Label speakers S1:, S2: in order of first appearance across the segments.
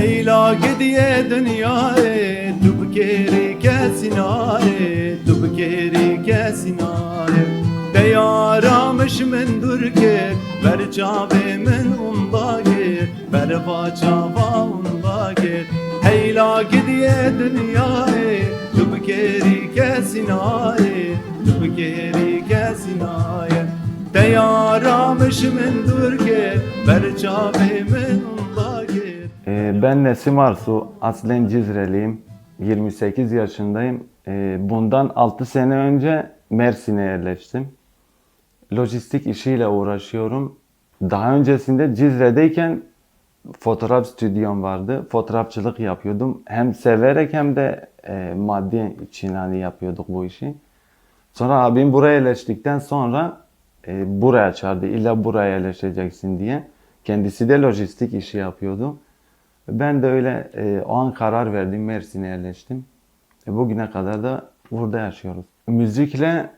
S1: Heyla gidiye dünyayı tu bikeri kesinaye tu bikeri kesinaye Beyaramış min durke ber çabe min undage ber vaçava undage Heyla gidiye dünyayı tu bikeri kesinaye tu bikeri kesinaye Beyaramış min durke ber çabe min undage
S2: Ben Nesim Arsu, aslen Cizreliyim. 28 yaşındayım. Bundan 6 sene önce Mersin'e yerleştim. Lojistik işiyle uğraşıyorum. Daha öncesinde Cizre'deyken fotoğraf stüdyom vardı. Fotoğrafçılık yapıyordum. Hem severek hem de maddi için hani yapıyorduk bu işi. Sonra abim buraya yerleştikten sonra buraya çağırdı. İlla buraya yerleşeceksin diye. Kendisi de lojistik işi yapıyordu. Ben de öyle o an karar verdim, Mersin'e yerleştim. Bugüne kadar da burada yaşıyoruz. Müzikle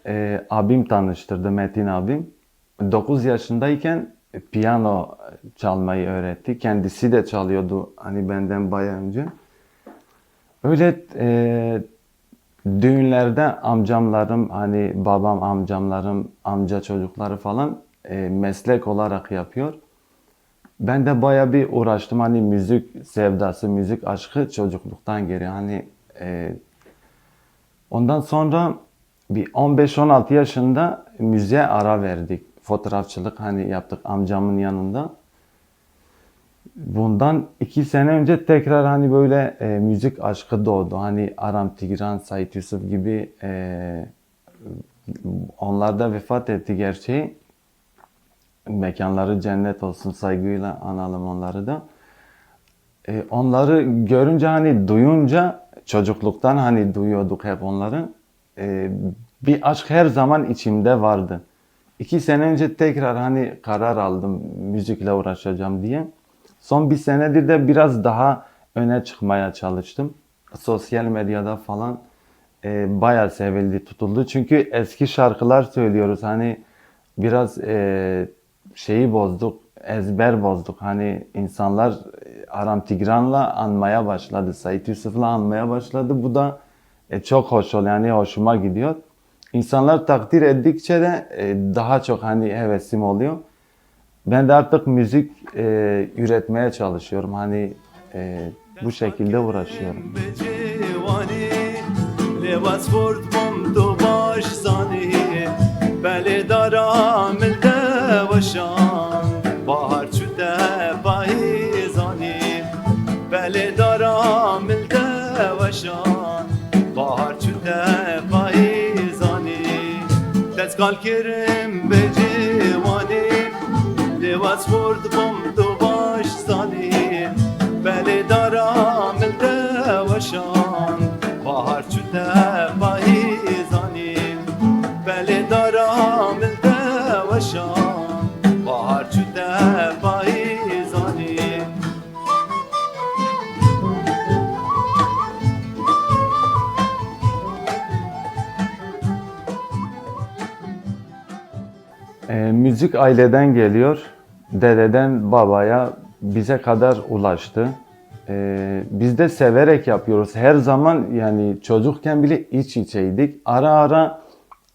S2: abim tanıştırdı, Metin abim. 9 yaşındayken piyano çalmayı öğretti. Kendisi de çalıyordu hani benden bayağı önce. Öyle düğünlerde amcamlarım, hani babam, amcamlarım, amca çocukları falan meslek olarak yapıyor. Ben de bayağı bir uğraştım hani müzik sevdası, müzik aşkı çocukluktan geliyor. Hani ondan sonra bir 15-16 yaşında müziğe ara verdik. Fotoğrafçılık hani yaptık amcamın yanında. Bundan 2 sene önce tekrar hani böyle müzik aşkı doğdu. Hani Aram Tigran, Sait Yusuf gibi onlar da vefat etti gerçeği. Mekanları cennet olsun, saygıyla analım onları da. Onları görünce hani duyunca çocukluktan hani duyuyorduk hep onları. Bir aşk her zaman içimde vardı. 2 sene önce tekrar hani karar aldım müzikle uğraşacağım diye. Son 1 senedir de biraz daha öne çıkmaya çalıştım. Sosyal medyada falan bayağı sevildi, tutuldu. Çünkü eski şarkılar söylüyoruz. Hani biraz şeyi bozduk, ezber bozduk. Hani insanlar Aram Tigran'la anmaya başladı, Sait Yusuf'la anmaya başladı. Bu da çok hoş oluyor, yani hoşuma gidiyor. İnsanlar takdir ettikçe de daha çok hani hevesim oluyor. Ben de artık müzik üretmeye çalışıyorum. Hani bu şekilde uğraşıyorum.
S1: لباس برد بم تو باش زانی بله دارم الدوشان bahar çüte payizani bele daram الدوشان bahar çüte payizani tezkal kerim becivani levas burd bom tu baş zani bele daram الدوشان bahar çüte payizani bele daram الدوشان bahar çüte payizani
S2: Müzik aileden geliyor. Dededen babaya bize kadar ulaştı. Biz de severek yapıyoruz. Her zaman yani çocukken bile iç içeydik.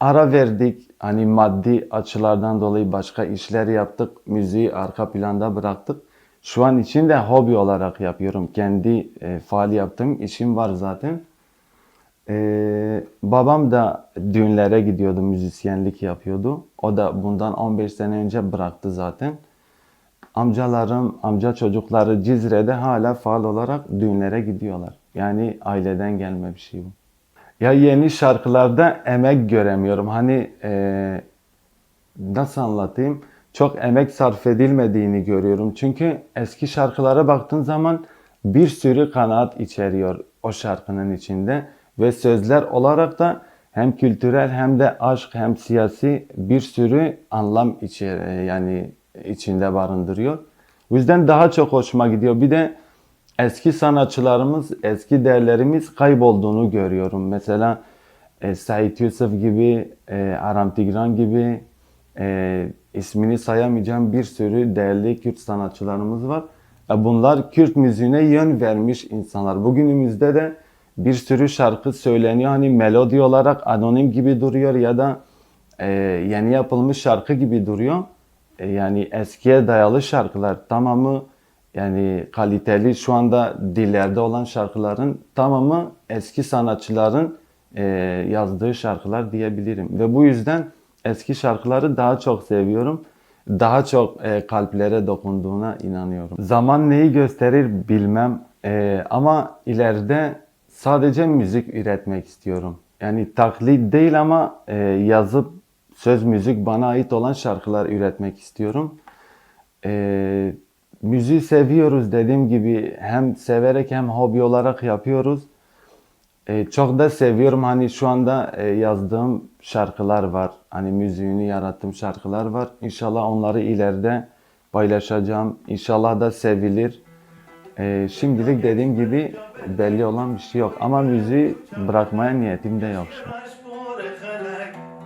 S2: Ara verdik. Hani maddi açılardan dolayı başka işler yaptık. Müziği arka planda bıraktık. Şu an için de hobi olarak yapıyorum. Kendi faal yaptığım işim var zaten. Babam da düğünlere gidiyordu, müzisyenlik yapıyordu. O da bundan 15 sene önce bıraktı zaten. Amcalarım, amca çocukları Cizre'de hala faal olarak düğünlere gidiyorlar. Yani aileden gelme bir şey bu. Ya yeni şarkılarda emek göremiyorum. Hani nasıl anlatayım? Çok emek sarf edilmediğini görüyorum. Çünkü eski şarkılara baktığın zaman bir sürü kanaat içeriyor o şarkının içinde. Ve sözler olarak da hem kültürel hem de aşk hem siyasi bir sürü anlam yani içinde barındırıyor. O yüzden daha çok hoşuma gidiyor. Bir de eski sanatçılarımız, eski değerlerimiz kaybolduğunu görüyorum. Mesela Sait Yusuf gibi, Aram Tigran gibi ismini sayamayacağım bir sürü değerli Kürt sanatçılarımız var. Bunlar Kürt müziğine yön vermiş insanlar. Bugünümüzde de bir sürü şarkı söyleniyor. Hani melodi olarak anonim gibi duruyor ya da yeni yapılmış şarkı gibi duruyor. Yani eskiye dayalı şarkılar tamamı yani kaliteli şu anda dillerde olan şarkıların tamamı eski sanatçıların yazdığı şarkılar diyebilirim. Ve bu yüzden eski şarkıları daha çok seviyorum. Daha çok kalplere dokunduğuna inanıyorum. Zaman neyi gösterir bilmem. Ama ileride sadece müzik üretmek istiyorum. Yani taklit değil ama yazıp söz müzik bana ait olan şarkılar üretmek istiyorum. Müziği seviyoruz dediğim gibi hem severek hem hobi olarak yapıyoruz. Çok da seviyorum hani şu anda yazdığım şarkılar var. Hani müziğini yarattığım şarkılar var. İnşallah onları ileride paylaşacağım. İnşallah da sevilir. Şimdilik dediğim gibi belli olan bir şey yok. Ama müziği bırakmaya niyetim de yok şu an.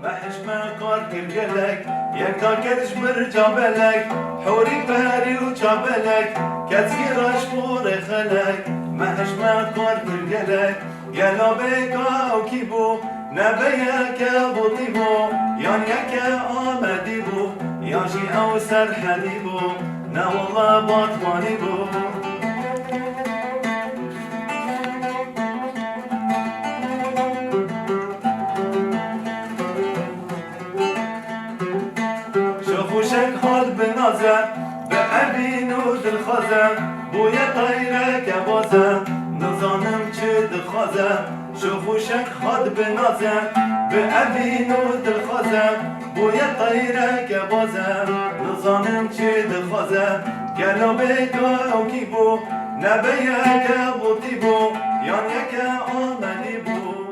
S1: ما حشمة قارك الجلك يكا كتجبر جابلك حوري باري وجابلك كتجير اشبور خلك ما حشمة قارك الجلك يا لابيكا وكيبو نبيك ابو طيبو يان يكا آمديبو يا جي او سر حديبو نا والله باطمانيبو شوفوشك حال بنازه بأبين ودل خازه بويا طيرك بازه نظانم چه دخازه شوفوشك حال بنازه بأبين ودل خازه بويا طيرك بازه نظانم چه دخازه گلا بيكا او كيبو نبيك ابو طيبو يان يكا آمني بو